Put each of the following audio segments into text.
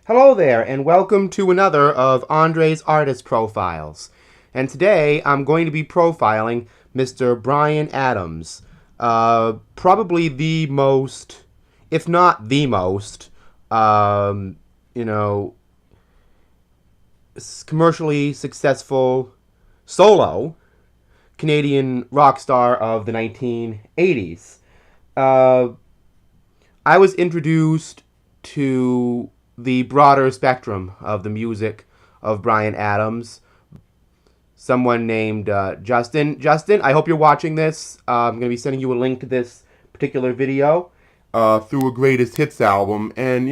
Hello there, and welcome to another of Andre's Artist Profiles. And today I'm going to be profiling Mr. Bryan Adams. Probably the most, if not the most, um, you know, commercially successful solo Canadian rock star of the 1980s. Uh, I was introduced to the broader spectrum of the music of Bryan Adams. Someone named Justin. Justin, I hope you're watching this. I'm going to be sending you a link to this particular video. Through a greatest hits album. And,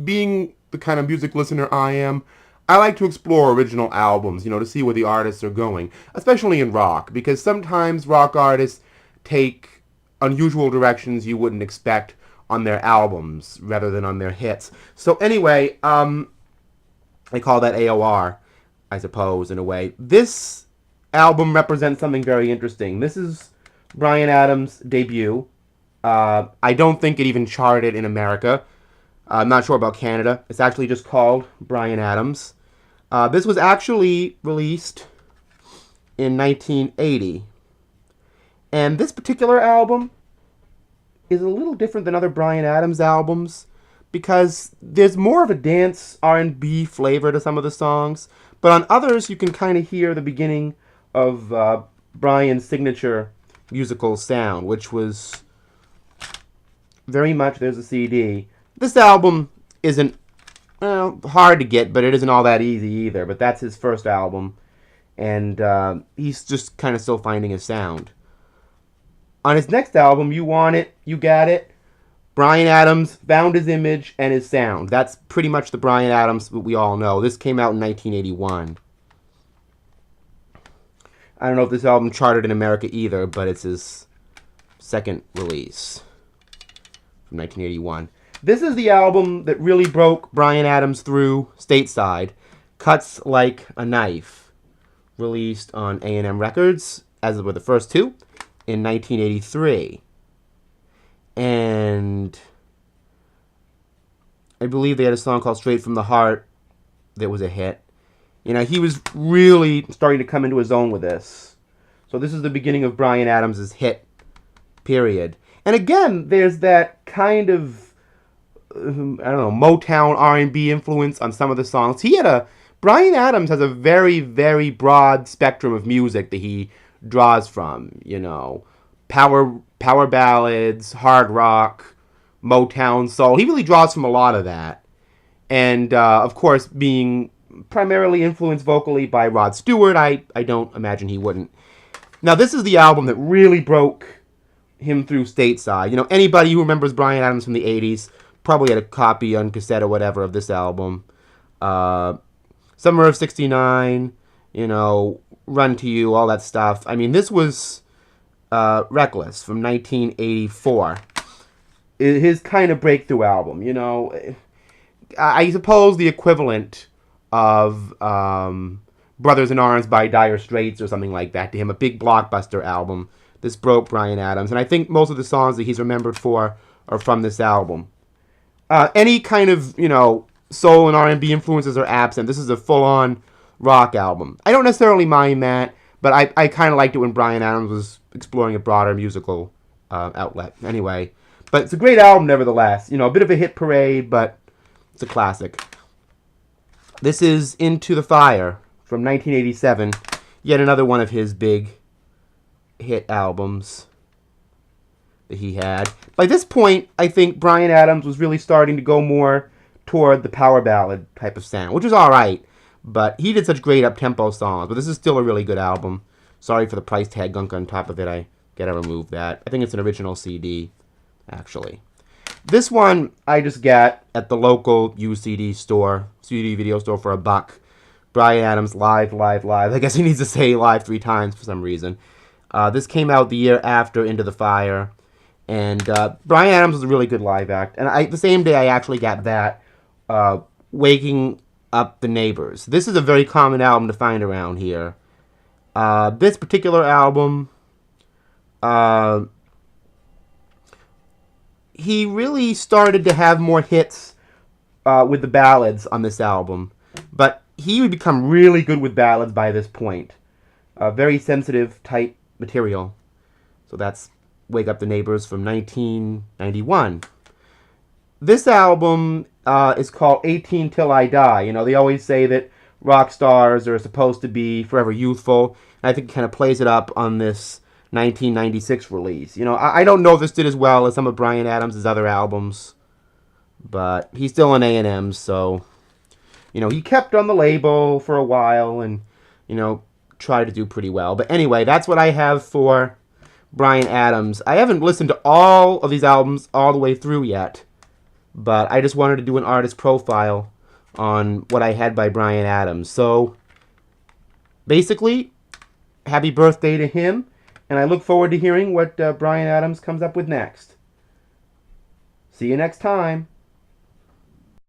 being the kind of music listener I am, I like to explore original albums, to see where the artists are going, especially in rock, because sometimes rock artists take unusual directions you wouldn't expect on their albums rather than on their hits. So anyway, I call that AOR, I suppose, in a way. This album represents something very interesting. This is Bryan Adams' debut. I don't think it even charted in America. I'm not sure about Canada. It's actually just called Bryan Adams. This was actually released in 1980. And this particular album is a little different than other Bryan Adams albums because there's more of a dance R&B flavor to some of the songs. But on others, you can kind of hear the beginning of Bryan's signature musical sound, which was very much, there's a CD. This album isn't hard to get, but it isn't all that easy either. But that's his first album, and he's just kind of still finding his sound. On his next album, You Want It, You Got It, Bryan Adams found his image and his sound. That's pretty much the Bryan Adams that we all know. This came out in 1981. I don't know if this album charted in America either, but it's his second release from 1981. This is the album that really broke Bryan Adams through stateside. Cuts Like a Knife, released on A&M Records, as were the first two, in 1983. And I believe they had a song called Straight from the Heart that was a hit. He was really starting to come into his own with this. So this is the beginning of Bryan Adams' hit period. And again, there's that kind of, Motown R&B influence on some of the songs. Bryan Adams has a very, very broad spectrum of music that he draws from, power ballads, hard rock, Motown, soul. He really draws from a lot of that. And, of course, being primarily influenced vocally by Rod Stewart, I don't imagine he wouldn't. Now, this is the album that really broke him through stateside. Anybody who remembers Bryan Adams from the 80s probably had a copy on cassette or whatever of this album. Summer of 69, Run to You, all that stuff. I mean, this was Reckless from 1984. His kind of breakthrough album, I suppose the equivalent of Brothers in Arms by Dire Straits or something like that to him, a big blockbuster album. This broke Bryan Adams, and I think most of the songs that he's remembered for are from this album. Any kind of, soul and R&B influences are absent. This is a full-on rock album. I don't necessarily mind that, but I kind of liked it when Bryan Adams was exploring a broader musical outlet. Anyway, but it's a great album nevertheless. A bit of a hit parade, but it's a classic. This is Into the Fire from 1987. Yet another one of his big hit albums that he had. By this point, I think Bryan Adams was really starting to go more toward the power ballad type of sound, which is alright, but he did such great up-tempo songs. But this is still a really good album. Sorry for the price tag gunk on top of it. I gotta remove that. I think it's an original CD, actually. This one I just got at the local UCD store, CD video store, for $1. Bryan Adams, live, live, live. I guess he needs to say live 3 times for some reason. This came out the year after Into the Fire. And Bryan Adams was a really good live act. And the same day I actually got that, Waking Up the Neighbors. This is a very common album to find around here. This particular album, he really started to have more hits with the ballads on this album. But he would become really good with ballads by this point. Very sensitive type material. So that's Wake Up the Neighbors from 1991. This album is called 18 Till I Die. You know, they always say that rock stars are supposed to be forever youthful. And I think it kind of plays it up on this 1996 release. You know, I don't know if this did as well as some of Bryan Adams' other albums, but he's still on A&M, so, you know, he kept on the label for a while and, you know, tried to do pretty well. But anyway, that's what I have for Bryan Adams. I haven't listened to all of these albums all the way through yet, but I just wanted to do an artist profile on what I had by Bryan Adams. So, basically, happy birthday to him, and I look forward to hearing what Bryan Adams comes up with next. See you next time.